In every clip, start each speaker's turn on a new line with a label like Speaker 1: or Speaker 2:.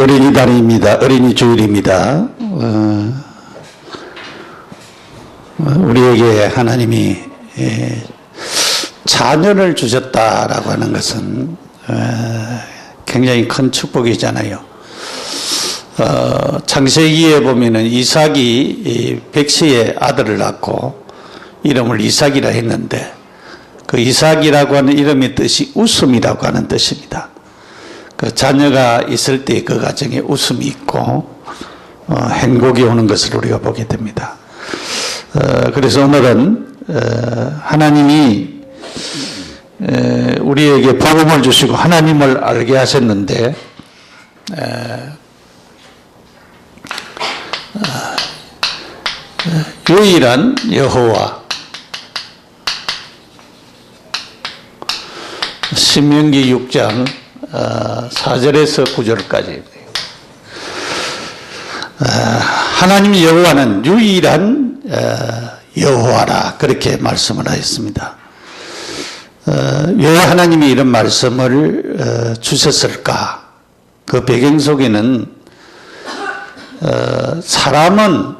Speaker 1: 어린이날입니다. 어린이 주일입니다. 우리에게 하나님이 자녀를 주셨다라고 하는 것은 굉장히 큰 축복이잖아요. 창세기에 보면은 이삭이 백시의 아들을 낳고 이름을 이삭이라 했는데, 그 이삭이라고 하는 이름의 뜻이 웃음이라고 하는 뜻입니다. 그 자녀가 있을 때 그 가정에 웃음이 있고 행복이 오는 것을 우리가 보게 됩니다. 그래서 오늘은 하나님이 우리에게 복음을 주시고 하나님을 알게 하셨는데, 유일한 여호와, 신명기 6장 4절에서 9절까지 하나님 여호와는 유일한 여호와라, 그렇게 말씀을 하였습니다. 왜 하나님이 이런 말씀을 주셨을까? 그 배경 속에는 사람은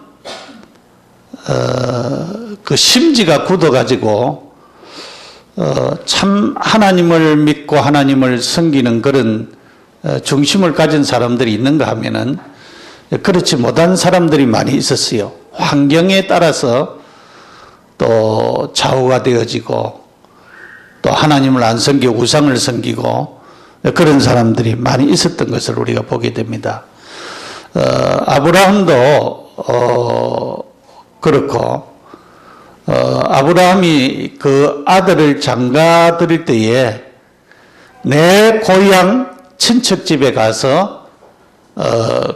Speaker 1: 그 심지가 굳어가지고 참 하나님을 믿고 하나님을 섬기는 그런 중심을 가진 사람들이 있는가 하면은 그렇지 못한 사람들이 많이 있었어요. 환경에 따라서 또 좌우가 되어지고 또 하나님을 안 섬기고 우상을 섬기고 그런 사람들이 많이 있었던 것을 우리가 보게 됩니다. 아브라함도 그렇고, 아브라함이 그 아들을 장가 드릴 때에 내 고향 친척 집에 가서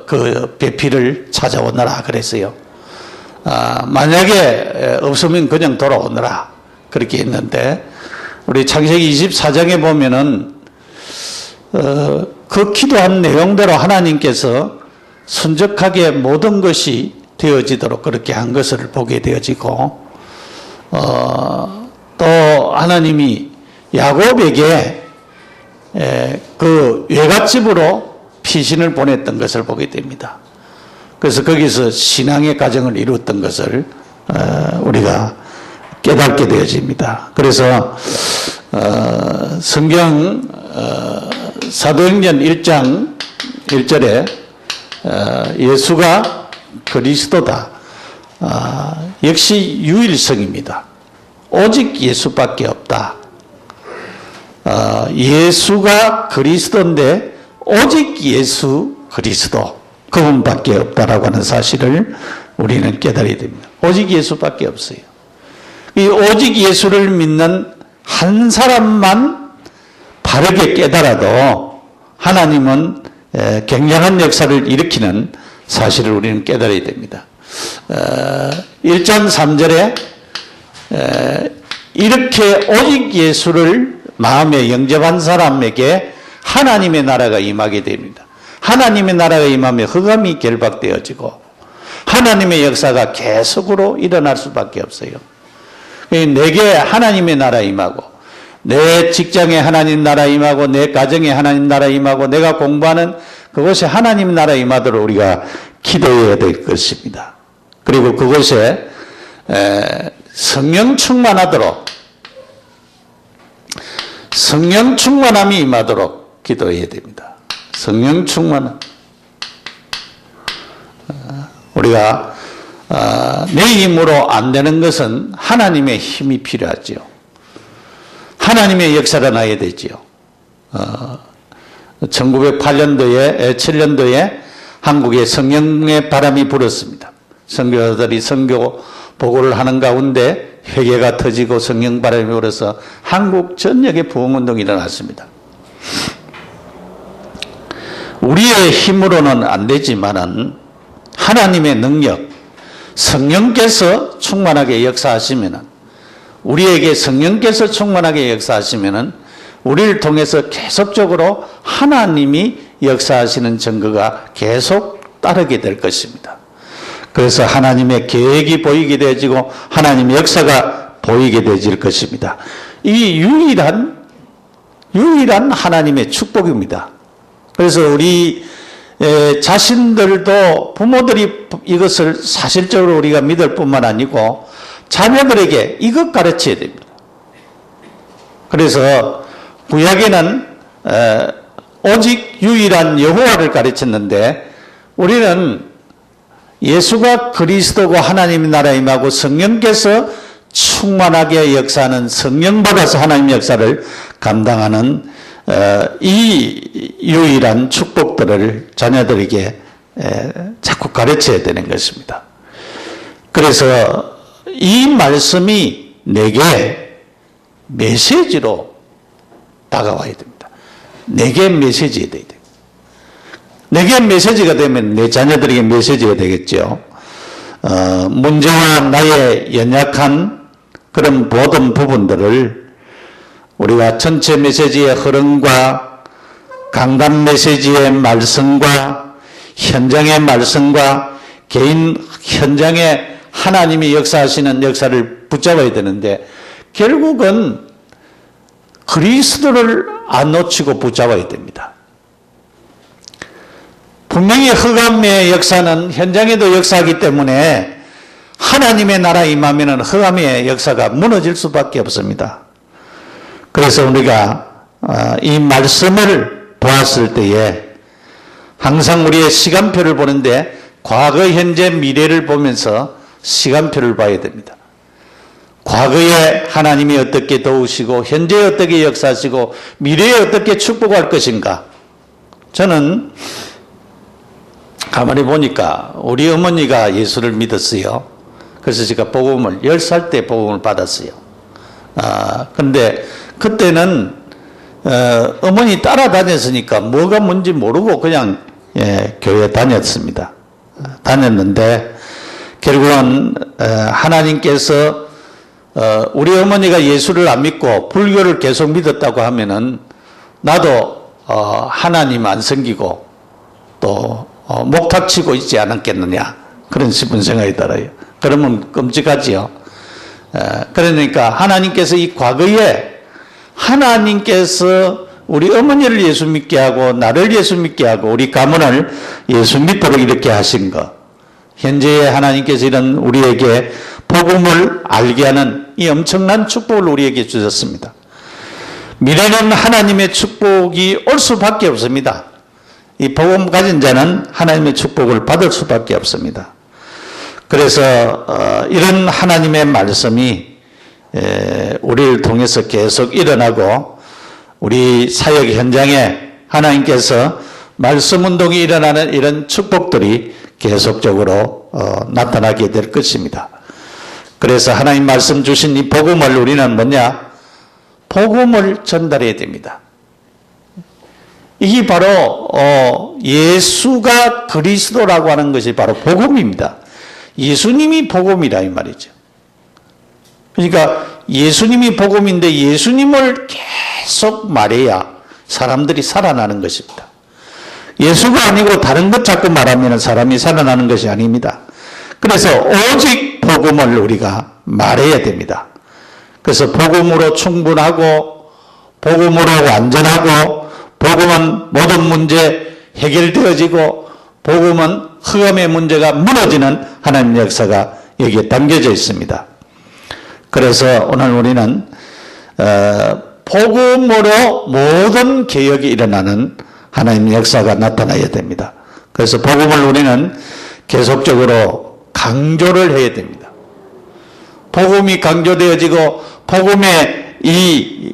Speaker 1: 그 배필을 찾아오너라 그랬어요. 만약에 없으면 그냥 돌아오너라 그렇게 했는데, 우리 창세기 24장에 보면은 그 기도한 내용대로 하나님께서 순적하게 모든 것이 되어지도록 그렇게 한 것을 보게 되어지고, 또 하나님이 야곱에게 그 외갓집으로 피신을 보냈던 것을 보게 됩니다. 그래서 거기서 신앙의 가정을 이루었던 것을 우리가 깨닫게 되어집니다. 그래서 성경 사도행전 1장 1절에 예수가 그리스도다. 역시 유일성입니다. 오직 예수밖에 없다. 예수가 그리스도인데 오직 예수 그리스도 그분밖에 없다라고 하는 사실을 우리는 깨달아야 됩니다. 오직 예수밖에 없어요. 이 오직 예수를 믿는 한 사람만 바르게 깨달아도 하나님은 굉장한 역사를 일으키는 사실을 우리는 깨달아야 됩니다. 1장 3절에 이렇게 오직 예수를 마음에 영접한 사람에게 하나님의 나라가 임하게 됩니다. 하나님의 나라가 임하면 흑암이 결박되어지고 하나님의 역사가 계속으로 일어날 수밖에 없어요. 내게 하나님의 나라 임하고, 내 직장에 하나님 나라 임하고, 내 가정에 하나님 나라 임하고, 내가 공부하는 그곳에 하나님 나라 임하도록 우리가 기도해야 될 것입니다. 그리고 그곳에 성령 충만하도록, 성령 충만함이 임하도록 기도해야 됩니다. 성령 충만함. 우리가 내 힘으로 안 되는 것은 하나님의 힘이 필요하지요. 하나님의 역사가 나야 되지요. 1908년도에 7년도에 한국에 성령의 바람이 불었습니다. 선교사들이 선교 보고를 하는 가운데 회개가 터지고 성령 바람이 불어서 한국 전역에 부흥운동이 일어났습니다. 우리의 힘으로는 안 되지만은 하나님의 능력, 성령께서 충만하게 역사하시면은, 우리에게 성령께서 충만하게 역사하시면은 우리를 통해서 계속적으로 하나님이 역사하시는 증거가 계속 따르게 될 것입니다. 그래서 하나님의 계획이 보이게 되어지고 하나님의 역사가 보이게 되어질 것입니다. 이 유일한 하나님의 축복입니다. 그래서 우리 자신들도 부모들이 이것을 사실적으로 우리가 믿을 뿐만 아니고 자녀들에게 이것 가르쳐야 됩니다. 그래서 구약에는 오직 유일한 여호와를 가르쳤는데 우리는 예수가 그리스도고 하나님의 나라에 임하고 성령께서 충만하게 역사하는 성령 받아서 하나님의 역사를 감당하는 이 유일한 축복들을 자녀들에게 자꾸 가르쳐야 되는 것입니다. 그래서 이 말씀이 내게 메시지로 다가와야 됩니다. 내게 메시지가 돼야 돼요. 내게 메시지가 되면 내 자녀들에게 메시지가 되겠죠. 문제와 나의 연약한 그런 모든 부분들을 우리가 전체 메시지의 흐름과 강단 메시지의 말씀과 현장의 말씀과 개인 현장에 하나님이 역사하시는 역사를 붙잡아야 되는데 결국은 그리스도를 안 놓치고 붙잡아야 됩니다. 분명히 흑암의 역사는 현장에도 역사하기 때문에 하나님의 나라에 임하면 흑암의 역사가 무너질 수밖에 없습니다. 그래서 우리가 이 말씀을 보았을 때에 항상 우리의 시간표를 보는데 과거, 현재, 미래를 보면서 시간표를 봐야 됩니다. 과거에 하나님이 어떻게 도우시고 현재에 어떻게 역사하시고 미래에 어떻게 축복할 것인가. 저는 가만히 보니까 우리 어머니가 예수를 믿었어요. 그래서 제가 복음을 10살 때 복음을 받았어요. 근데 그때는 어머니 따라다녔으니까 뭐가 뭔지 모르고 그냥 교회 다녔습니다. 다녔는데 결국은 하나님께서 우리 어머니가 예수를 안 믿고 불교를 계속 믿었다고 하면은 나도 하나님 안 섬기고 또 목탁치고 있지 않았겠느냐 그런 싶은 생각이 들어요. 그러면 끔찍하지요. 그러니까 하나님께서 이 과거에 하나님께서 우리 어머니를 예수 믿게 하고 나를 예수 믿게 하고 우리 가문을 예수 믿도록 이렇게 하신 것, 현재의 하나님께서 이런 우리에게 복음을 알게 하는 이 엄청난 축복을 우리에게 주셨습니다. 미래는 하나님의 축복이 올 수밖에 없습니다. 이 복음 가진 자는 하나님의 축복을 받을 수밖에 없습니다. 그래서 이런 하나님의 말씀이 우리를 통해서 계속 일어나고 우리 사역 현장에 하나님께서 말씀 운동이 일어나는 이런 축복들이 계속적으로 나타나게 될 것입니다. 그래서 하나님 말씀 주신 이 복음을 우리는 뭐냐? 복음을 전달해야 됩니다. 이게 바로 예수가 그리스도라고 하는 것이 바로 복음입니다. 예수님이 복음이라 이 말이죠. 그러니까 예수님이 복음인데 예수님을 계속 말해야 사람들이 살아나는 것입니다. 예수가 아니고 다른 것 자꾸 말하면 사람이 살아나는 것이 아닙니다. 그래서 오직 복음을 우리가 말해야 됩니다. 그래서 복음으로 충분하고 복음으로 완전하고 복음은 모든 문제 해결되어지고 복음은 흑암의 문제가 무너지는 하나님의 역사가 여기에 담겨져 있습니다. 그래서 오늘 우리는 복음으로 모든 개혁이 일어나는 하나님의 역사가 나타나야 됩니다. 그래서 복음을 우리는 계속적으로 강조를 해야 됩니다. 복음이 강조되어지고 복음의 이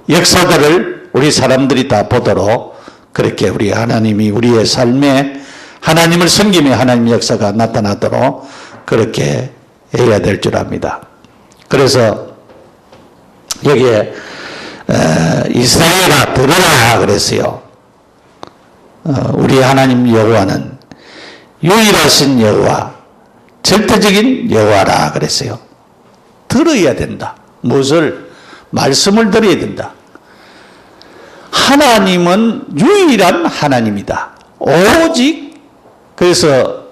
Speaker 1: 역사들을 우리 사람들이 다 보도록 그렇게 우리 하나님이 우리의 삶에 하나님을 섬기며 하나님의 역사가 나타나도록 그렇게 해야 될 줄 압니다. 그래서 여기에 이스라엘아 들으라 그랬어요. 우리 하나님 여호와는 유일하신 여호와, 절대적인 여호와라 그랬어요. 들어야 된다. 무엇을? 말씀을 들어야 된다. 하나님은 유일한 하나님이다. 오직 그래서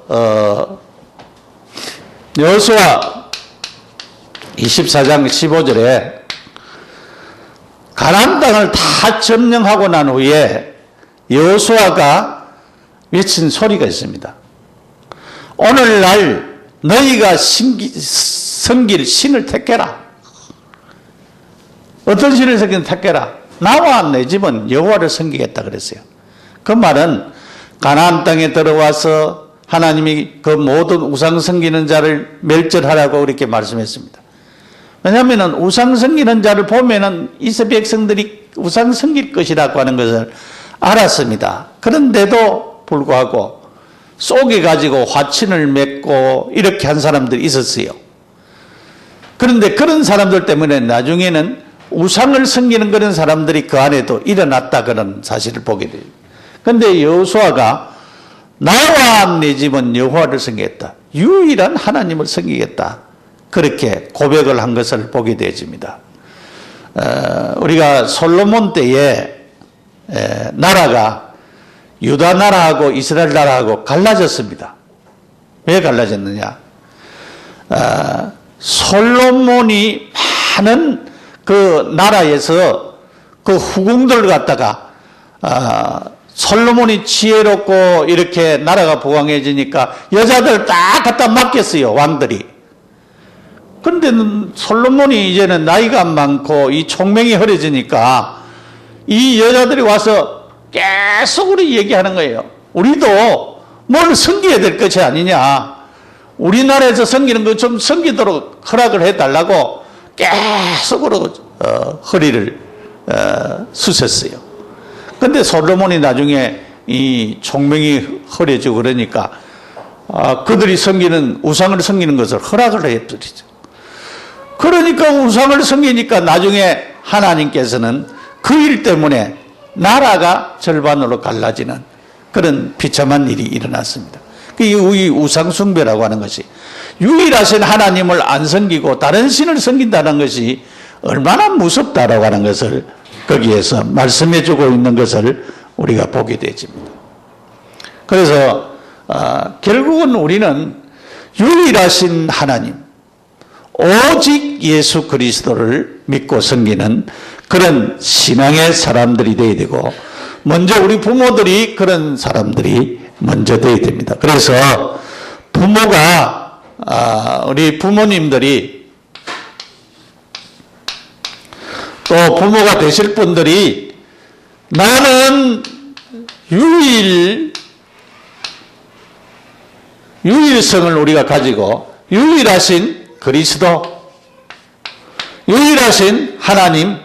Speaker 1: 여호수아 24장 15절에 가나안 땅을 다 점령하고 난 후에 여호수아가 외친 소리가 있습니다. 오늘날 너희가 섬길 신을 택해라. 어떤 신을 택해라? 나와 내 집은 여호와를 섬기겠다 그랬어요. 그 말은 가나안 땅에 들어와서 하나님이 그 모든 우상 섬기는 자를 멸절하라고 그렇게 말씀했습니다. 왜냐하면 우상 섬기는 자를 보면은 이스라엘 백성들이 우상 섬길 것이라고 하는 것을 알았습니다. 그런데도 불구하고 속여가지고 화친을 맺고 이렇게 한 사람들이 있었어요. 그런데 그런 사람들 때문에 나중에는 우상을 섬기는 그런 사람들이 그 안에도 일어났다 그런 사실을 보게 돼요. 그런데 여호수아가 나와 내 집은 여호와를 섬기겠다. 유일한 하나님을 섬기겠다. 그렇게 고백을 한 것을 보게 되어집니다. 우리가 솔로몬 때에 나라가 유다 나라하고 이스라엘 나라하고 갈라졌습니다. 왜 갈라졌느냐? 솔로몬이 많은 그 나라에서 그 후궁들 갖다가 솔로몬이 지혜롭고 이렇게 나라가 부강해지니까 여자들 딱 갖다 맡겼어요, 왕들이. 그런데 솔로몬이 이제는 나이가 많고 이 총명이 흐려지니까 이 여자들이 와서 계속 우리 얘기하는 거예요. 우리도 뭘 섬겨야 될 것이 아니냐. 우리나라에서 섬기는 거 좀 섬기도록 허락을 해달라고 계속으로 허리를 쑤셨어요. 그런데 솔로몬이 나중에 이 총명이 흐려지고 그러니까 그들이 섬기는 우상을 섬기는 것을 허락을 해버리죠. 그러니까 우상을 섬기니까 나중에 하나님께서는 그 일 때문에 나라가 절반으로 갈라지는 그런 비참한 일이 일어났습니다. 이 우상 숭배라고 하는 것이 유일하신 하나님을 안 섬기고 다른 신을 섬긴다는 것이 얼마나 무섭다라고 하는 것을 거기에서 말씀해 주고 있는 것을 우리가 보게 되집니다. 그래서 결국은 우리는 유일하신 하나님, 오직 예수 그리스도를 믿고 섬기는 그런 신앙의 사람들이 되어야 되고, 먼저 우리 부모들이 그런 사람들이 먼저 되어야 됩니다. 그래서 부모가 우리 부모님들이 또 부모가 되실 분들이 나는 유일성을 우리가 가지고 유일하신 그리스도, 유일하신 하나님,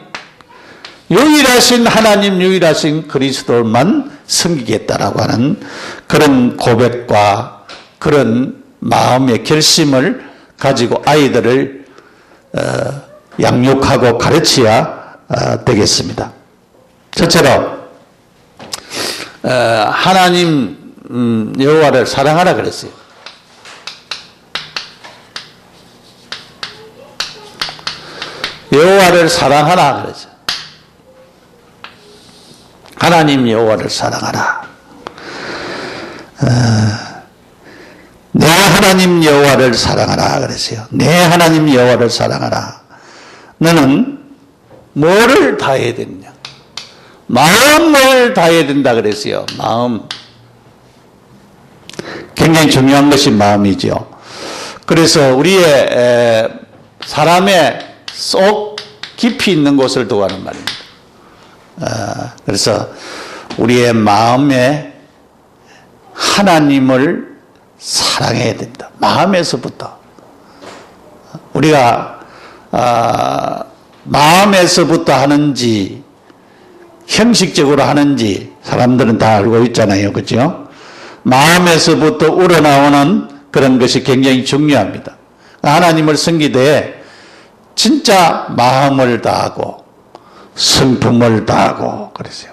Speaker 1: 유일하신 그리스도만 섬기겠다라고 하는 그런 고백과 그런 마음의 결심을 가지고 아이들을 양육하고 가르쳐야 되겠습니다. 첫째로 하나님 여호와를 사랑하라 그랬어요. 여호와를 사랑하라 그랬죠. 하나님 여호와를 사랑하라. 내 하나님 여호와를 사랑하라 그랬어요. 내 하나님 여호와를 사랑하라. 너는 뭐를 다해야 되느냐? 마음을 다해야 된다 그랬어요. 마음. 굉장히 중요한 것이 마음이죠. 그래서 우리의 사람의 속 깊이 있는 곳을 두고 하는 말입니다. 그래서 우리의 마음에 하나님을 사랑해야 됩니다. 마음에서부터. 우리가 마음에서부터 하는지 형식적으로 하는지 사람들은 다 알고 있잖아요. 그렇죠? 마음에서부터 우러나오는 그런 것이 굉장히 중요합니다. 하나님을 섬기되 진짜 마음을 다하고 성품을 다하고 그랬어요.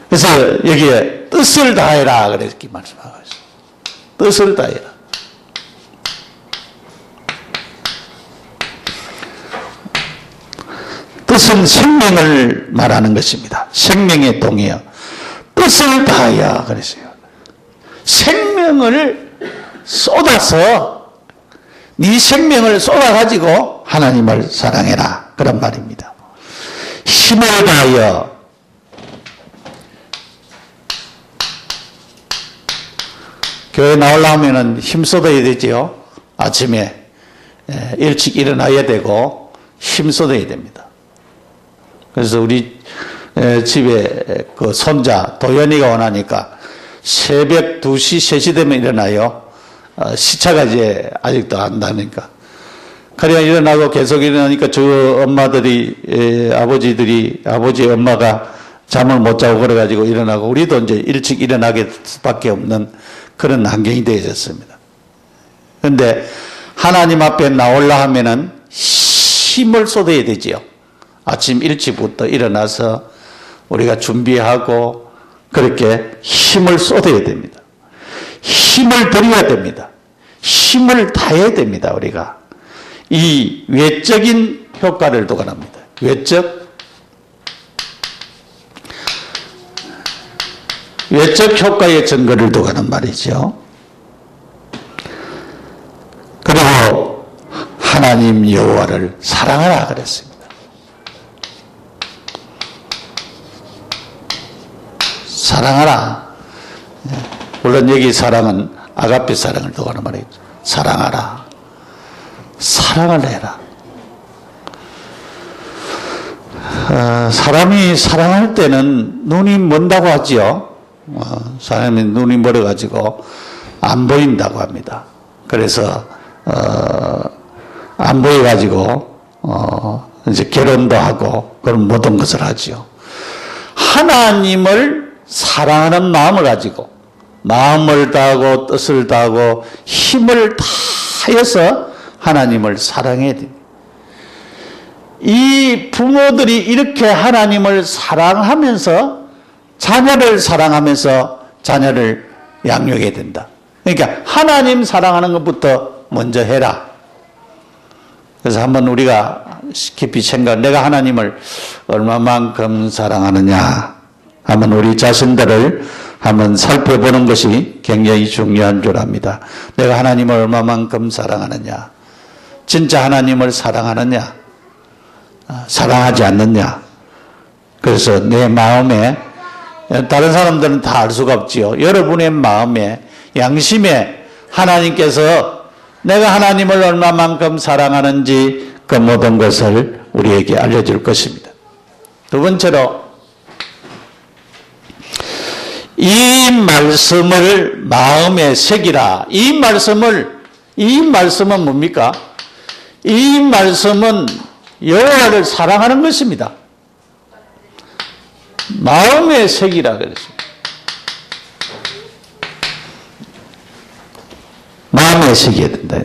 Speaker 1: 그래서 여기에 뜻을 다해라 그렇게 말씀하고 있어요. 뜻을 다해라. 뜻은 생명을 말하는 것입니다. 생명의 동이요. 뜻을 다하여 그랬어요. 생명을 쏟아서 네 생명을 쏟아가지고 하나님을 사랑해라 그런 말입니다. 힘을 다하여 교회 나오려면은 힘써야 되지요. 아침에 일찍 일어나야 되고 힘써야 됩니다. 그래서 우리 집에 그 손자 도연이가 원하니까 새벽 2시, 3시 되면 일어나요. 시차가 이제 아직도 안 나니까. 그래야 일어나고 계속 일어나니까 저 엄마들이, 아버지 엄마가 잠을 못 자고 그래가지고 일어나고 우리도 이제 일찍 일어나게 수밖에 없는 그런 환경이 되어졌습니다. 그런데 하나님 앞에 나오려 하면은 힘을 쏟아야 되지요. 아침 일찍부터 일어나서 우리가 준비하고 그렇게 힘을 쏟아야 됩니다. 힘을 들여야 됩니다. 힘을 다해야 됩니다. 우리가 이 외적인 효과를 도가납니다. 외적 효과의 증거를 도가는 말이죠. 그리고 하나님 여호와를 사랑하라 그랬습니다. 사랑하라. 물론 여기 사랑은 아가페 사랑을 도가는 말이죠. 사랑하라. 사랑을 해라. 사람이 사랑할 때는 눈이 먼다고 하지요. 사람이 눈이 멀어가지고 안 보인다고 합니다. 그래서 안 보여가지고 이제 결혼도 하고 그런 모든 것을 하지요. 하나님을 사랑하는 마음을 가지고 마음을 다하고 뜻을 다하고 힘을 다해서 하나님을 사랑해야 됩니다. 이 부모들이 이렇게 하나님을 사랑하면서 자녀를 사랑하면서 자녀를 양육해야 된다. 그러니까 하나님 사랑하는 것부터 먼저 해라. 그래서 한번 우리가 깊이 생각, 내가 하나님을 얼마만큼 사랑하느냐 한번 우리 자신들을 한번 살펴보는 것이 굉장히 중요한 줄 압니다. 내가 하나님을 얼마만큼 사랑하느냐, 진짜 하나님을 사랑하느냐, 사랑하지 않느냐. 그래서 내 마음에, 다른 사람들은 다 알 수가 없지요. 여러분의 마음에, 양심에 하나님께서 내가 하나님을 얼마만큼 사랑하는지 그 모든 것을 우리에게 알려줄 것입니다. 두 번째로 이 말씀을 마음에 새기라. 이 말씀은 뭡니까? 이 말씀은 여호와를 사랑하는 것입니다. 마음에 새기라 그랬습니다. 마음에 새겨야 된다.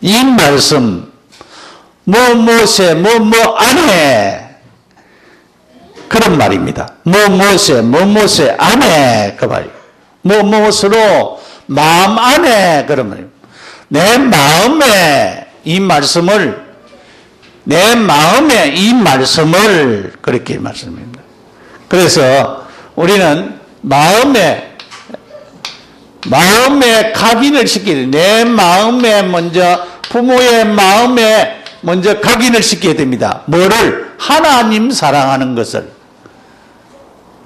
Speaker 1: 이 말씀, 뭐뭐세, 뭐뭐 안해. 그런 말입니다. 뭐뭐세 안해. 그 말이에요. 뭐뭐으로 마음 안에. 그런 말입니다. 내 마음에 이 말씀을 그렇게 말씀입니다. 그래서 우리는 마음에 각인을 시켜야 돼요. 내 마음에 먼저, 부모의 마음에 먼저 각인을 시켜야 됩니다. 뭐를? 하나님 사랑하는 것을.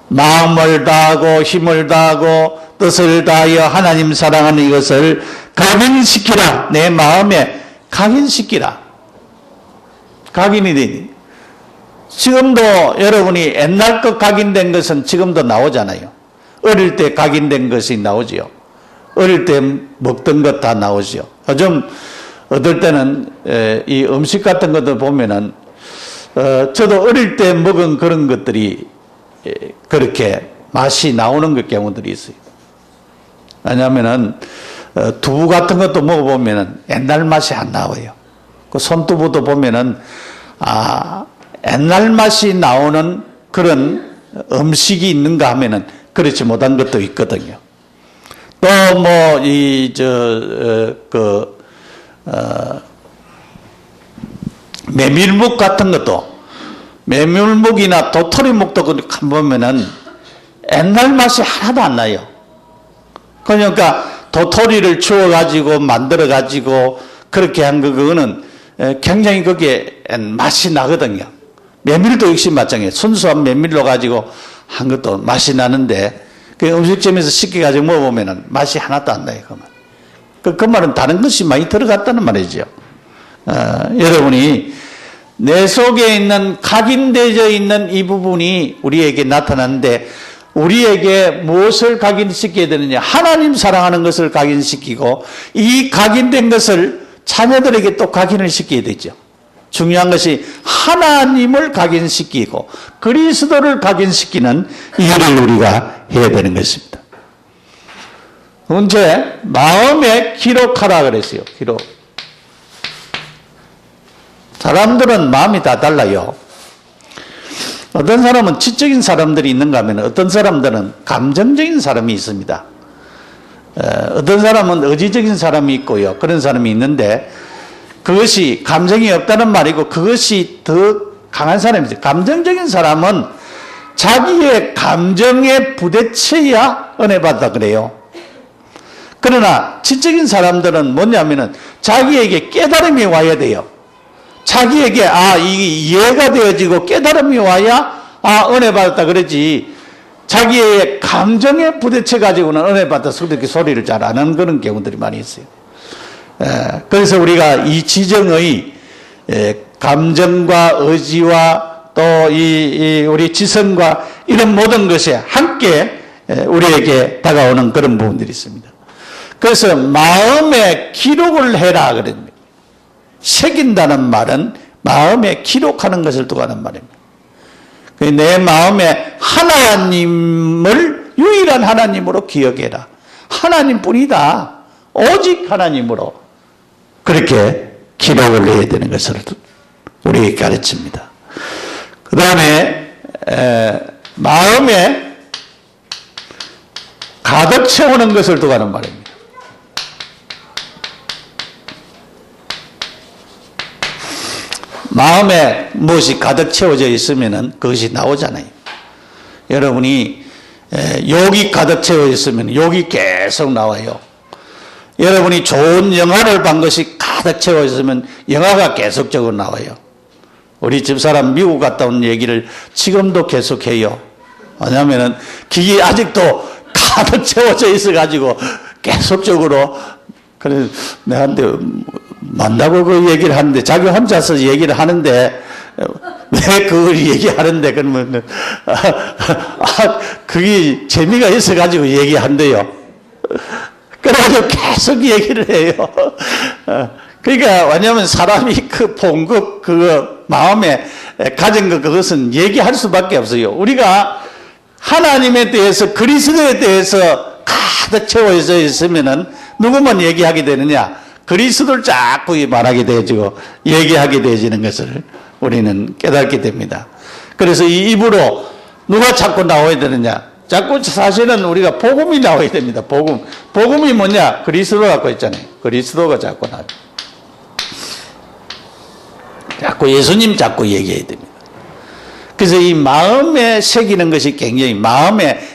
Speaker 1: 마음을 다하고 힘을 다하고 뜻을 다하여 하나님 사랑하는 이것을 각인시키라. 내 마음에 각인시키라. 각인이 되니. 지금도 여러분이 옛날 것 각인된 것은 지금도 나오잖아요. 어릴 때 각인된 것이 나오지요. 어릴 때 먹던 것 다 나오지요. 요즘 어떨 때는 이 음식 같은 것들 보면은 저도 어릴 때 먹은 그런 것들이 그렇게 맛이 나오는 경우들이 있어요. 왜냐하면은 두부 같은 것도 먹어보면은 옛날 맛이 안 나와요. 그 손두부도 보면은 옛날 맛이 나오는 그런 음식이 있는가 하면은 그렇지 못한 것도 있거든요. 또 뭐 메밀묵 같은 것도, 메밀묵이나 도토리묵도 보면은 옛날 맛이 하나도 안 나요. 그러니까 도토리를 주워가지고 만들어가지고 그렇게 한 그거는 굉장히 그게 맛이 나거든요. 메밀도 역시 마찬가지예요. 순수한 메밀로 가지고 한 것도 맛이 나는데 그 음식점에서 쉽게 가지고 먹어보면 맛이 하나도 안 나요. 그 말은 다른 것이 많이 들어갔다는 말이죠. 여러분이 내 속에 있는 각인되어 있는 이 부분이 우리에게 나타나는데 우리에게 무엇을 각인시켜야 되느냐? 하나님 사랑하는 것을 각인시키고 이 각인된 것을 자녀들에게 또 각인을 시켜야 되죠. 중요한 것이 하나님을 각인시키고 그리스도를 각인시키는 일을 우리가 해야 되는 것입니다. 문제, 마음에 기록하라 그랬어요. 기록. 사람들은 마음이 다 달라요. 어떤 사람은 지적인 사람들이 있는가 하면 어떤 사람들은 감정적인 사람이 있습니다. 어떤 사람은 의지적인 사람이 있고요. 그런 사람이 있는데 그것이 감정이 없다는 말이고 그것이 더 강한 사람이죠. 감정적인 사람은 자기의 감정에 부딪혀야 은혜 받다 그래요. 그러나 지적인 사람들은 뭐냐면은 자기에게 깨달음이 와야 돼요. 자기에게 이게 이해가 되어지고 깨달음이 와야 은혜 받았다 그러지 자기의 감정에 부딪혀 가지고는 은혜 받아서 그렇게 소리를 잘 안 하는 그런 경우들이 많이 있어요. 그래서 우리가 이 지정의 감정과 의지와 또 우리 지성과 이런 모든 것이 함께 우리에게 다가오는 그런 부분들이 있습니다. 그래서 마음에 기록을 해라 그럽니다. 새긴다는 말은 마음에 기록하는 것을 두고하는 말입니다. 내 마음에 하나님을 유일한 하나님으로 기억해라. 하나님뿐이다. 오직 하나님으로 그렇게 기록을 해야 되는 것을 우리에게 가르칩니다. 그 다음에 마음에 가득 채우는 것을 두고하는 말입니다. 마음에 무엇이 가득 채워져 있으면 그것이 나오잖아요. 여러분이 욕이 가득 채워 있으면 욕이 계속 나와요. 여러분이 좋은 영화를 본 것이 가득 채워 있으면 영화가 계속적으로 나와요. 우리 집사람 미국 갔다 온 얘기를 지금도 계속해요. 왜냐하면 그게 아직도 가득 채워져 있어가지고 계속적으로 그래서 내한테 만나고 그 얘기를 하는데 자기 혼자서 얘기를 하는데 왜 그걸 얘기하는데 그러면 그게 재미가 있어가지고 얘기한대요. 그래가지고 계속 얘기를 해요. 그러니까 왜냐하면 사람이 그 본급 그 마음에 가진 것 그것은 얘기할 수밖에 없어요. 우리가 하나님에 대해서 그리스도에 대해서 가득 채워져 있으면은 누구만 얘기하게 되느냐? 그리스도를 자꾸 말하게 되어지고 얘기하게 되어지는 것을 우리는 깨닫게 됩니다. 그래서 이 입으로 누가 자꾸 나와야 되느냐? 자꾸 사실은 우리가 복음이 나와야 됩니다. 복음. 복음이 뭐냐? 그리스도 갖고 있잖아요. 그리스도가 자꾸 나와요. 자꾸 예수님 자꾸 얘기해야 됩니다. 그래서 이 마음에 새기는 것이 굉장히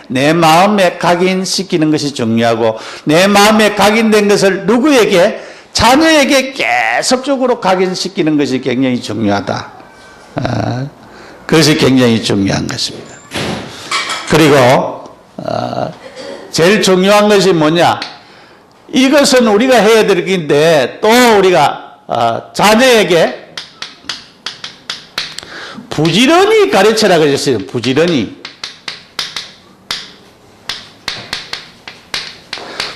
Speaker 1: 내 마음에 각인시키는 것이 중요하고 내 마음에 각인된 것을 누구에게? 자녀에게 계속적으로 각인시키는 것이 굉장히 중요하다. 그것이 굉장히 중요한 것입니다. 그리고 제일 중요한 것이 뭐냐? 이것은 우리가 해야 될 일인데 또 우리가 자녀에게 부지런히 가르치라 그랬어요.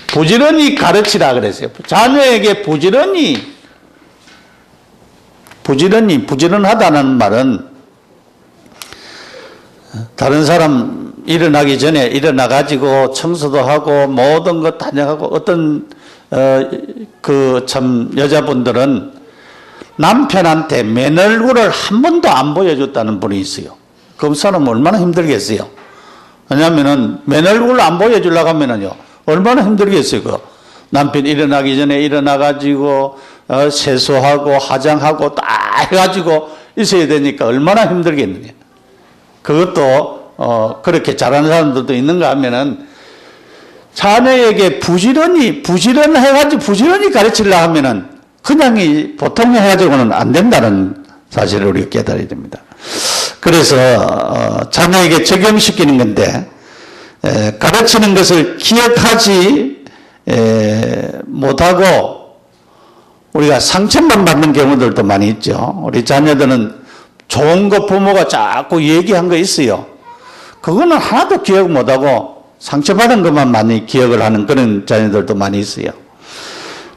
Speaker 1: 부지런히 가르치라 그랬어요. 자녀에게 부지런하다는 말은 다른 사람 일어나기 전에 일어나가지고 청소도 하고 모든 것 다녀가고 어떤 참 여자분들은 남편한테 맨 얼굴을 한 번도 안 보여줬다는 분이 있어요. 그 사람은 얼마나 힘들겠어요. 왜냐하면은 맨 얼굴을 안 보여주려고 하면은요 얼마나 힘들겠어요. 그 남편 일어나기 전에 일어나가지고 세수하고 화장하고 다 해가지고 있어야 되니까 얼마나 힘들겠느냐. 그것도 그렇게 잘하는 사람들도 있는가 하면은 자녀에게 부지런히 가르치려고 하면은 그냥 보통 해가지고는 안 된다는 사실을 우리가 깨달아야 됩니다. 그래서 자녀에게 적용시키는 건데 가르치는 것을 기억하지 못하고 우리가 상처만 받는 경우들도 많이 있죠. 우리 자녀들은 좋은 거 부모가 자꾸 얘기한 거 있어요. 그거는 하나도 기억 못하고 상처받은 것만 많이 기억을 하는 그런 자녀들도 많이 있어요.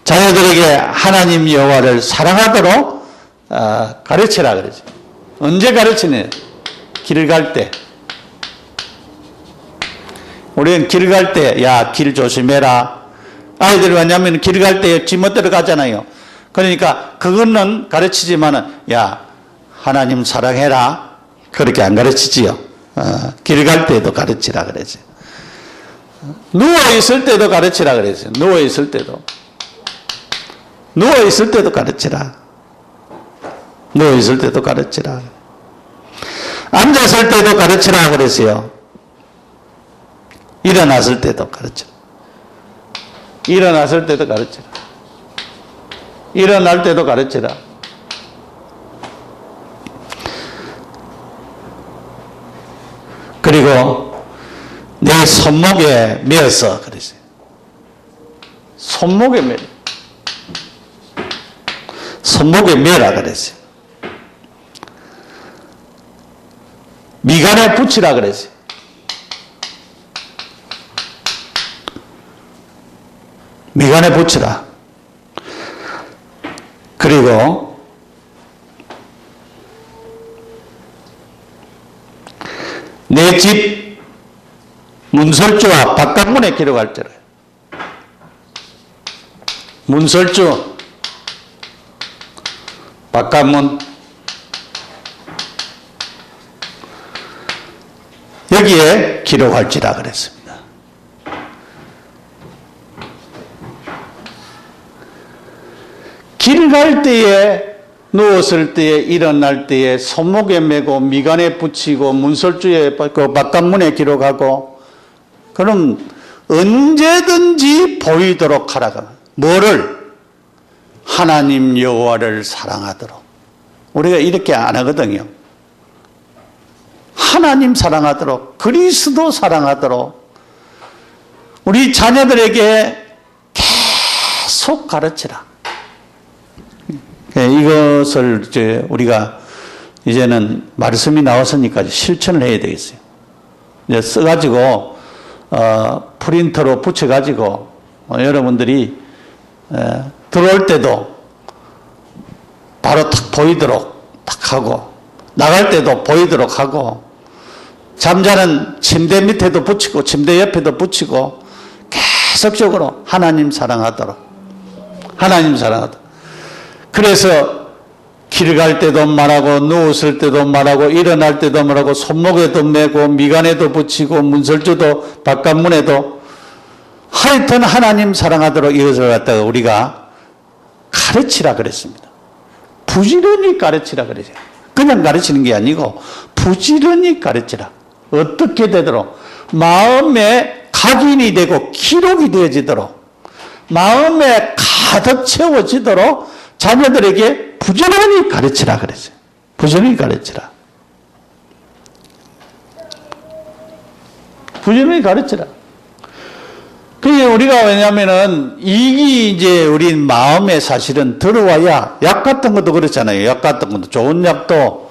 Speaker 1: 자녀들에게 하나님 여호와를 사랑하도록 가르치라 그러죠. 언제 가르치냐? 길 갈 때. 우리는 길 갈 때, 야, 길 조심해라. 아이들이 왜냐하면 길 갈 때 지멋대로 가잖아요. 그러니까 그거는 가르치지만은, 야, 하나님 사랑해라. 그렇게 안 가르치지요. 길 갈 때도 가르치라 그러지. 누워있을 때도 가르치라 그러지. 누워있을 때도. 누워있을 때도 가르치라. 누워있을 때도 가르치라. 앉았을 때도 가르치라 그랬어요. 일어났을 때도 가르치라. 일어났을 때도 가르치라. 일어날 때도 가르치라. 그리고 내 손목에 메어서 그랬어요. 손목에 메어. 손목에 메라 그랬어요. 미간에 붙이라 그랬어요. 미간에 붙이라. 그리고 내 집 문설주와 바깥문에 기록할지라. 문설주, 바깥문, 여기에 기록할지라 그랬습니다. 길 갈 때에, 누웠을 때에, 일어날 때에 손목에 메고 미간에 붙이고 문설주에 그 바깥문에 기록하고, 그럼 언제든지 보이도록 하라고. 뭐를? 하나님 여호와를 사랑하도록. 우리가 이렇게 안 하거든요. 하나님 사랑하도록, 그리스도 사랑하도록 우리 자녀들에게 계속 가르치라. 이것을 이제 우리가 이제는 말씀이 나왔으니까 실천을 해야 되겠어요. 이제 써가지고 프린터로 붙여가지고 여러분들이 들어올 때도 바로 탁 보이도록 탁 하고, 나갈 때도 보이도록 하고, 잠자는 침대 밑에도 붙이고 침대 옆에도 붙이고 계속적으로 하나님 사랑하도록, 하나님 사랑하도록. 그래서 길 갈 때도 말하고, 누웠을 때도 말하고, 일어날 때도 말하고, 손목에도 메고 미간에도 붙이고 문설주도 바깥문에도, 하여튼 하나님 사랑하도록 이것을 갖다가 우리가 가르치라 그랬습니다. 부지런히 가르치라 그랬어요. 그냥 가르치는 게 아니고 부지런히 가르치라. 어떻게 되도록? 마음에 각인이 되고 기록이 되어지도록, 마음에 가득 채워지도록 자녀들에게 부지런히 가르치라 그랬어요. 부지런히 가르치라. 부지런히 가르치라. 그게 우리가 왜냐면은 이게 이제 우리 마음에 사실은 들어와야, 약 같은 것도 그렇잖아요. 약 같은 것도, 좋은 약도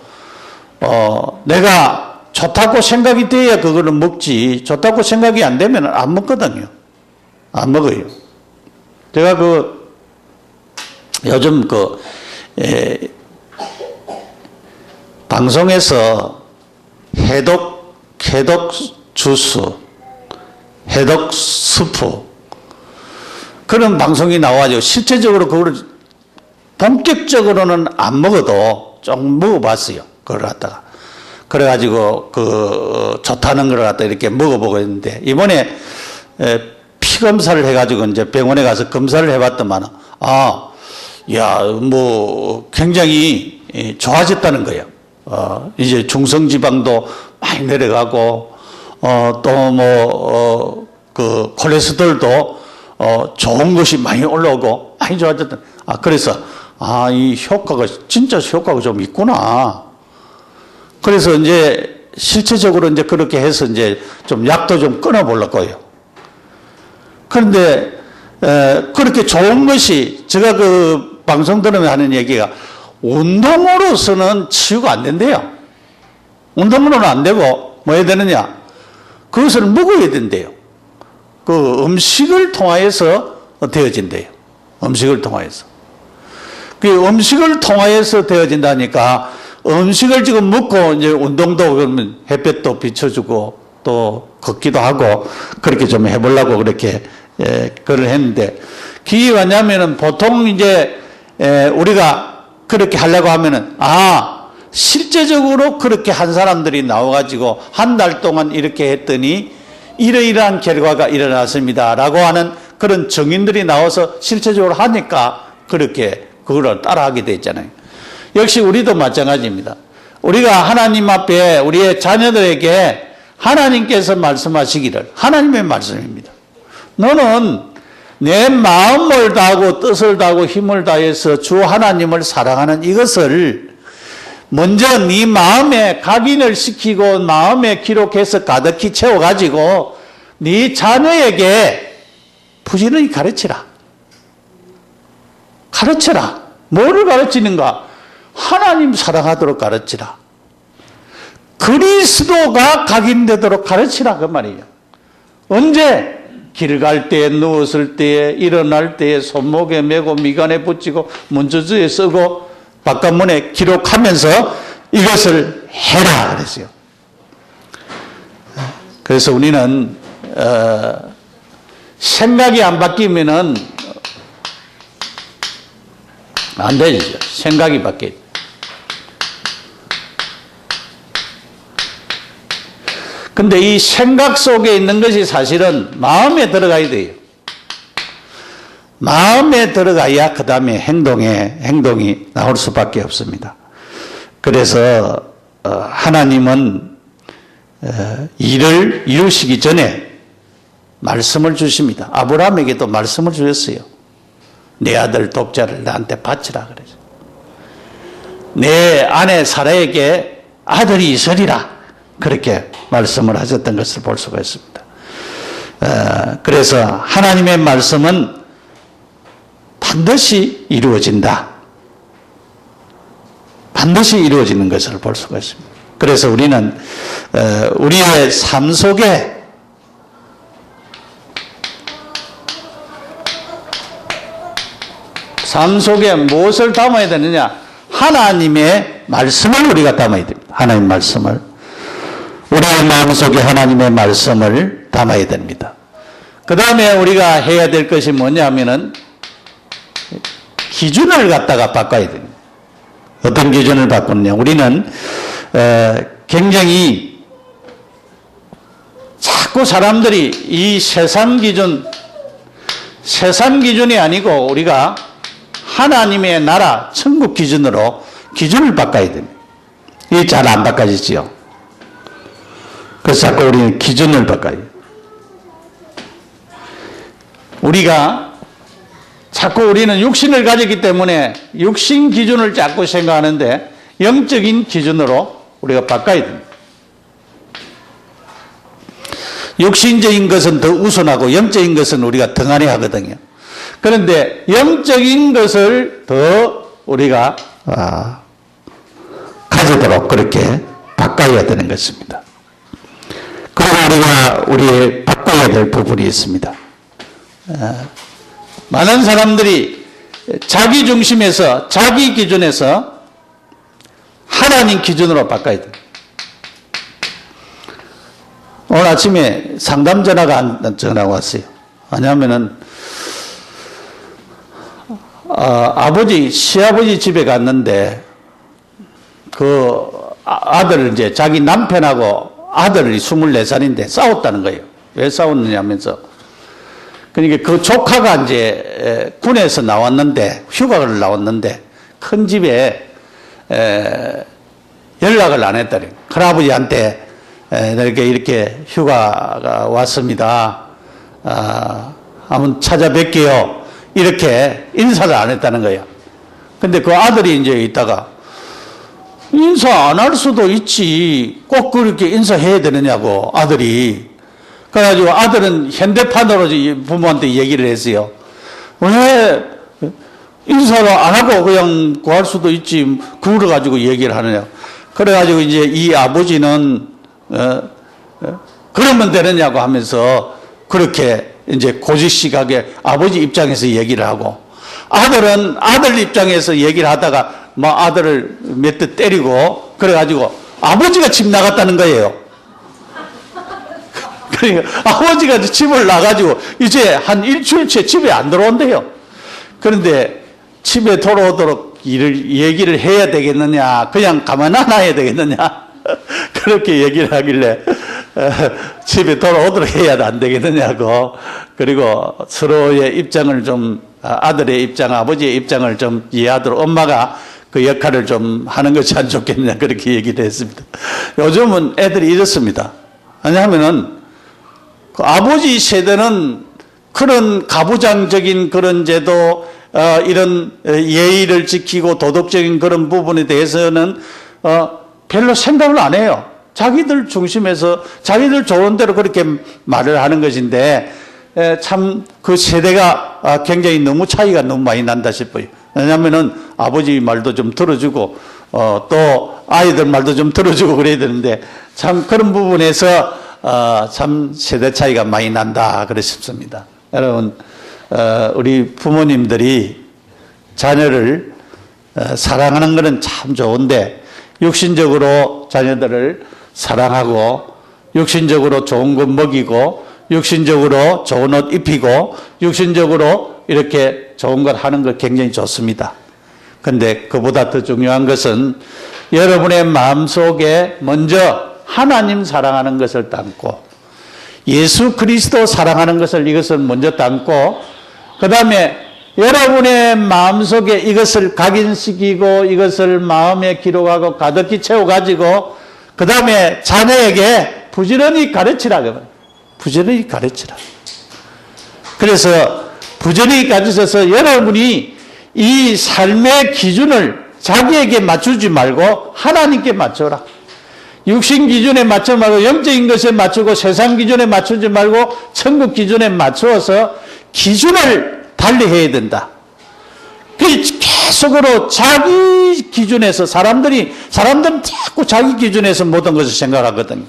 Speaker 1: 내가 좋다고 생각이 돼야 그거를 먹지, 좋다고 생각이 안 되면 안 먹거든요. 안 먹어요. 제가 요즘 방송에서 해독 주스, 해독 스프, 그런 방송이 나와가지고 실제적으로 그거를 본격적으로는 안 먹어도 좀 먹어봤어요. 그걸 갖다가. 그래가지고 좋다는 걸 갖다 이렇게 먹어보고 있는데, 이번에 피 검사를 해가지고 이제 병원에 가서 검사를 해봤더만, 굉장히 좋아졌다는 거예요. 이제 중성지방도 많이 내려가고, 콜레스테롤도 좋은 것이 많이 올라오고 많이 좋아졌다. 그래서 이 효과가 진짜 효과가 좀 있구나. 그래서 이제 실체적으로 이제 그렇게 해서 이제 좀 약도 좀 끊어보려고요. 그런데, 그렇게 좋은 것이, 제가 그 방송 들으면 하는 얘기가 운동으로서는 치유가 안 된대요. 운동으로는 안 되고, 뭐 해야 되느냐? 그것을 먹어야 된대요. 그 음식을 통하여서 되어진대요. 음식을 통하여서. 그 음식을 통하여서 되어진다니까 음식을 지금 먹고 이제 운동도 그러면 햇볕도 비춰주고 또 걷기도 하고 그렇게 좀 해보려고 그렇게 그걸 했는데 그게 뭐냐면은 보통 이제 우리가 그렇게 하려고 하면은 실제적으로 그렇게 한 사람들이 나와가지고 한 달 동안 이렇게 했더니 이러이러한 결과가 일어났습니다 라고 하는 그런 정인들이 나와서 실제적으로 하니까 그렇게 그거를 따라하게 돼 있잖아요. 역시 우리도 마찬가지입니다. 우리가 하나님 앞에 우리의 자녀들에게 하나님께서 말씀하시기를, 하나님의 말씀입니다. 너는 내 마음을 다하고 뜻을 다하고 힘을 다해서 주 하나님을 사랑하는 이것을 먼저 네 마음에 각인을 시키고 마음에 기록해서 가득히 채워가지고 네 자녀에게 부지런히 가르치라. 가르쳐라. 뭐를 가르치는가? 하나님 사랑하도록 가르치라. 그리스도가 각인되도록 가르치라 그 말이에요. 언제? 길 갈 때에, 누웠을 때에, 일어날 때에, 손목에 메고 미간에 붙이고 문조주에 쓰고 바깥문에 기록하면서 이것을 해라 그랬어요. 그래서 우리는 생각이 안 바뀌면은 안 되죠. 생각이 바뀌어요. 근데 이 생각 속에 있는 것이 사실은 마음에 들어가야 돼요. 마음에 들어가야 그 다음에 행동이 나올 수밖에 없습니다. 그래서 하나님은 일을 이루시기 전에 말씀을 주십니다. 아브라함에게도 말씀을 주셨어요. 내 아들 독자를 나한테 바치라 그래서 내 아내 사라에게 아들이 있으리라 그렇게 말씀을 하셨던 것을 볼 수가 있습니다. 그래서 하나님의 말씀은 반드시 이루어진다. 반드시 이루어지는 것을 볼 수가 있습니다. 그래서 우리는 우리의 삶 속에 무엇을 담아야 되느냐? 하나님의 말씀을 우리가 담아야 됩니다. 하나님의 말씀을. 우리의 마음속에 하나님의 말씀을 담아야 됩니다. 그 다음에 우리가 해야 될 것이 뭐냐면은 기준을 갖다가 바꿔야 됩니다. 어떤 기준을 바꾸느냐? 우리는 굉장히 자꾸 사람들이 이 세상 기준이 아니고 우리가 하나님의 나라, 천국 기준으로 기준을 바꿔야 됩니다. 이게 잘 안 바꿔지지요. 그래서 자꾸 우리는 기준을 바꿔요. 우리는 육신을 가졌기 때문에 육신 기준을 자꾸 생각하는데 영적인 기준으로 우리가 바꿔야 됩니다. 육신적인 것은 더 우선하고 영적인 것은 우리가 등한히 하거든요. 그런데 영적인 것을 더 우리가 가지도록 그렇게 바꿔야 되는 것입니다. 그리고 우리의 바꿔야 될 부분이 있습니다. 많은 사람들이 자기 중심에서 자기 기준에서 하나님 기준으로 바꿔야 돼요. 오늘 아침에 상담 전화가 왔어요. 왜냐하면은 시아버지 집에 갔는데 그 아들 이제 자기 남편하고 아들이 24살인데 싸웠다는 거예요. 왜 싸웠느냐 하면서 그러니까 그 조카가 이제 군에서 휴가를 나왔는데 큰 집에 연락을 안 했다니. 큰아버지한테 이렇게 휴가가 왔습니다. 한번 찾아뵐게요. 이렇게 인사를 안 했다는 거예요. 근데 그 아들이 이제 있다가 인사 안 할 수도 있지. 꼭 그렇게 인사해야 되느냐고, 아들이. 그래가지고 아들은 현대판으로 부모한테 얘기를 했어요. 왜 인사를 안 하고 그냥 구할 수도 있지. 그걸 가지고 얘기를 하느냐. 그래가지고 이제 이 아버지는, 그러면 되느냐고 하면서 그렇게 이제 고지식하게 아버지 입장에서 얘기를 하고, 아들은 아들 입장에서 얘기를 하다가 뭐 아들을 몇 대 때리고 그래가지고 아버지가 집 나갔다는 거예요. 그러니까 아버지가 집을 나가지고 이제 한 일주일째 집에 안 들어온대요. 그런데 집에 돌아오도록 얘기를 해야 되겠느냐, 그냥 가만 놔야 되겠느냐, 그렇게 얘기를 하길래 집에 돌아오도록 해야 안 되겠느냐고. 그리고 서로의 입장을 좀, 아들의 입장, 아버지의 입장을 좀 이해하도록 엄마가 그 역할을 좀 하는 것이 안 좋겠느냐, 그렇게 얘기를 했습니다. 요즘은 애들이 이렇습니다. 왜냐하면은 그 아버지 세대는 그런 가부장적인 그런 제도, 이런 예의를 지키고 도덕적인 그런 부분에 대해서는 별로 생각을 안 해요. 자기들 중심에서 자기들 좋은 대로 그렇게 말을 하는 것인데, 참 그 세대가 굉장히 너무 차이가 너무 많이 난다 싶어요. 왜냐하면은 아버지 말도 좀 들어주고 또 아이들 말도 좀 들어주고 그래야 되는데, 참 그런 부분에서 참 세대 차이가 많이 난다 그래 싶습니다. 여러분, 우리 부모님들이 자녀를 사랑하는 것은 참 좋은데, 육신적으로 자녀들을 사랑하고 육신적으로 좋은 것 먹이고 육신적으로 좋은 옷 입히고 육신적으로 이렇게 좋은 걸 하는 것 굉장히 좋습니다. 그런데 그보다 더 중요한 것은 여러분의 마음속에 먼저 하나님 사랑하는 것을 담고 예수 그리스도 사랑하는 것을, 이것을 먼저 담고, 그 다음에 여러분의 마음속에 이것을 각인시키고 이것을 마음에 기록하고 가득히 채워가지고 그 다음에 자녀에게 부지런히 가르치라. 부지런히 가르치라. 그래서 부지런히 가르쳐서 여러분이 이 삶의 기준을 자기에게 맞추지 말고 하나님께 맞춰라. 육신 기준에 맞춰 말고 영적인 것에 맞추고 세상 기준에 맞추지 말고 천국 기준에 맞추어서 기준을 달리해야 된다. 계속으로 자기 기준에서 사람들은 자꾸 자기 기준에서 모든 것을 생각하거든요.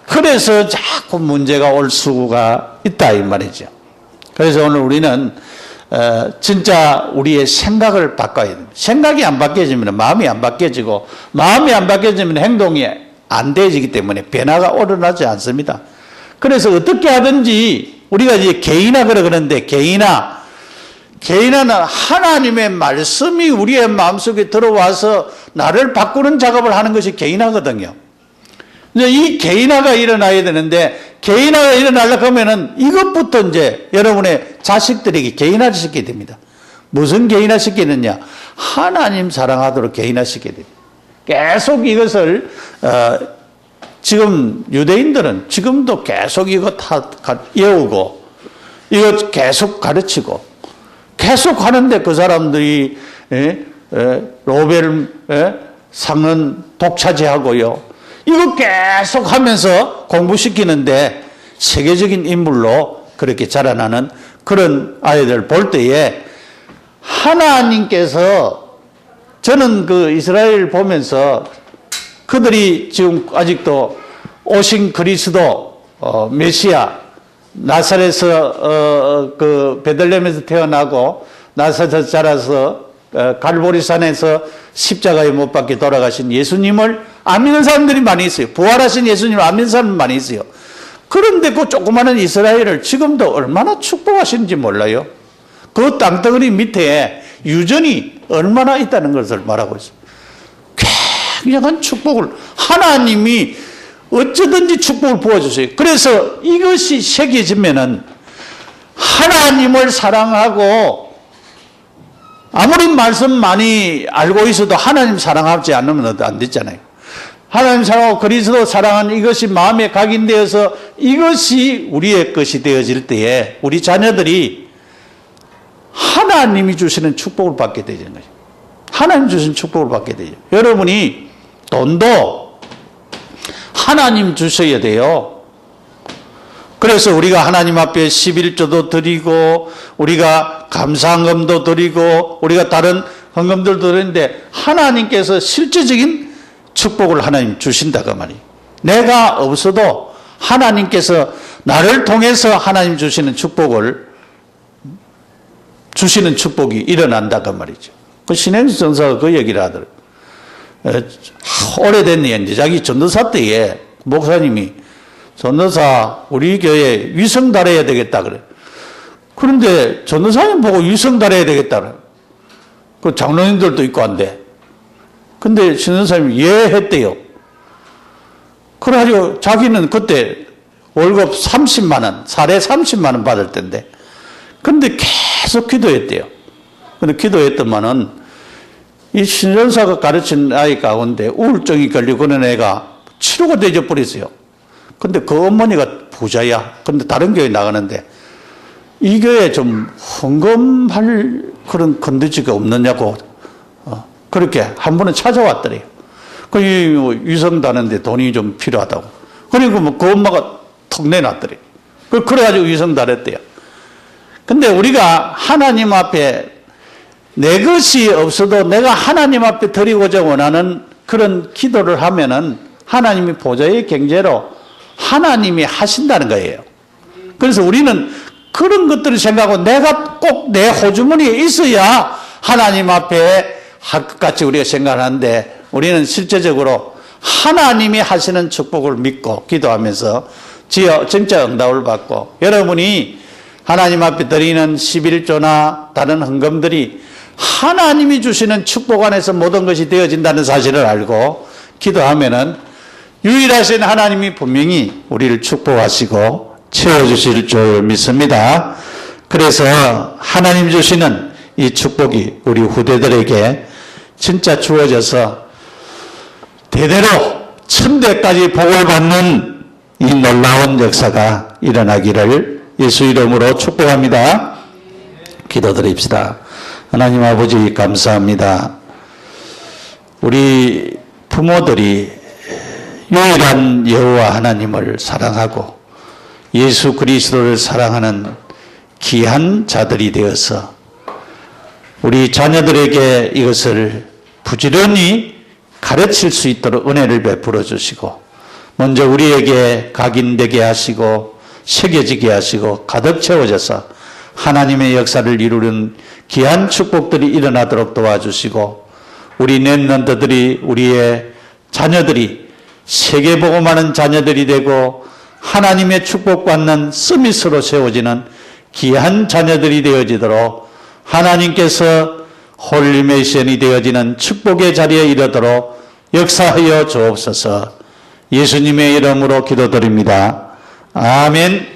Speaker 1: 그래서 자꾸 문제가 올 수가 있다 이 말이죠. 그래서 오늘 우리는 진짜 우리의 생각을 바꿔야 됩니다. 생각이 안 바뀌어지면 마음이 안 바뀌어지고, 마음이 안 바뀌어지면 행동이 안 되어지기 때문에 변화가 일어나지 않습니다. 그래서 어떻게 하든지 우리가 이제 개인화 그러는데, 개인화는 하나님의 말씀이 우리의 마음속에 들어와서 나를 바꾸는 작업을 하는 것이 개인화거든요. 이 개인화가 일어나야 되는데, 개인화가 일어나려고 하면은 이것부터 이제 여러분의 자식들에게 개인화를 시켜야 됩니다. 무슨 개인화 시키느냐? 하나님 사랑하도록 개인화 시켜야 됩니다. 계속 이것을, 지금 유대인들은 지금도 계속 이거 다 외우고, 이거 계속 가르치고, 계속 하는데 그 사람들이, 노벨 상은 독차지하고요. 이거 계속 하면서 공부시키는데 세계적인 인물로 그렇게 자라나는 그런 아이들 볼 때에 하나님께서, 저는 그 이스라엘 보면서 그들이 지금 아직도 오신 그리스도, 메시아, 나사렛에서 그 베들레헴에서 태어나고 나사렛에서 자라서 갈보리산에서 십자가에 못 박혀 돌아가신 예수님을 안 믿는 사람들이 많이 있어요. 부활하신 예수님을 안 믿는 사람이 많이 있어요. 그런데 그 조그마한 이스라엘을 지금도 얼마나 축복하시는지 몰라요. 그 땅덩어리 밑에 유전이 얼마나 있다는 것을 말하고 있어요. 굉장한 축복을 하나님이 어쩌든지 축복을 부어주세요. 그래서 이것이 새겨지면은 하나님을 사랑하고, 아무리 말씀 많이 알고 있어도 하나님 사랑하지 않으면 안 됐잖아요. 하나님 사랑하고 그리스도 사랑하는 이것이 마음에 각인되어서 이것이 우리의 것이 되어질 때에 우리 자녀들이 하나님이 주시는 축복을 받게 되는 거죠. 하나님 주신 축복을 받게 되죠. 여러분이 돈도 하나님 주셔야 돼요. 그래서 우리가 하나님 앞에 11조도 드리고 우리가 감사헌금도 드리고 우리가 다른 헌금들도 드리는데 하나님께서 실제적인 축복을 하나님 주신다고 말이에요. 내가 없어도 하나님께서 나를 통해서 하나님 주시는 축복이 일어난다고 말이죠. 그 신행수 전사가 그 얘기를 하더라고요. 오래된 이제 자기 전도사 때에 목사님이 전도사 우리 교회 위성 달아야 되겠다 그래. 그런데 전도사님 보고 위성 달아야 되겠다 그래. 그 장로님들도 있고 한데. 근데 신전사님이 예 했대요. 그래가지고 자기는 그때 월급 30만 원, 사례 30만 원 받을 텐데. 근데 계속 기도했대요. 근데 기도했더만은 이 신전사가 가르친 아이 가운데 우울증이 걸리고 그런 애가 치료가 되어 버렸어요. 근데 그 어머니가 부자야. 근데 다른 교회 나가는데 이 교회에 좀 헌금할 그런 컨텐츠가 없느냐고 그렇게 한 번은 찾아왔더래요. 그 위성 다는데 돈이 좀 필요하다고. 그리고 뭐 그 엄마가 턱 내놨더래요. 그래가지고 위성 달했대요. 근데 우리가 하나님 앞에 내 것이 없어도 내가 하나님 앞에 드리고자 원하는 그런 기도를 하면은 하나님이 보좌의 경제로 하나님이 하신다는 거예요. 그래서 우리는 그런 것들을 생각하고 내가 꼭 내 호주머니에 있어야 하나님 앞에 할 것 같이 우리가 생각하는데 우리는 실제적으로 하나님이 하시는 축복을 믿고 기도하면서 진짜 응답을 받고 여러분이 하나님 앞에 드리는 11조나 다른 헌금들이 하나님이 주시는 축복 안에서 모든 것이 되어진다는 사실을 알고 기도하면은 유일하신 하나님이 분명히 우리를 축복하시고 채워주실 줄 믿습니다. 그래서 하나님 주시는 이 축복이 우리 후대들에게 진짜 주어져서 대대로 천대까지 복을 받는 이 놀라운 역사가 일어나기를 예수 이름으로 축복합니다. 기도드립시다. 하나님 아버지 감사합니다. 우리 부모들이 유일한 여호와 하나님을 사랑하고 예수 그리스도를 사랑하는 귀한 자들이 되어서 우리 자녀들에게 이것을 부지런히 가르칠 수 있도록 은혜를 베풀어 주시고 먼저 우리에게 각인되게 하시고 새겨지게 하시고 가득 채워져서 하나님의 역사를 이루는 귀한 축복들이 일어나도록 도와주시고 우리 랩런트들이 우리의 자녀들이 세계복음하는 자녀들이 되고 하나님의 축복받는 서밋으로 세워지는 귀한 자녀들이 되어지도록 하나님께서 홀리메이션이 되어지는 축복의 자리에 이르도록 역사하여 주옵소서. 예수님의 이름으로 기도드립니다. 아멘.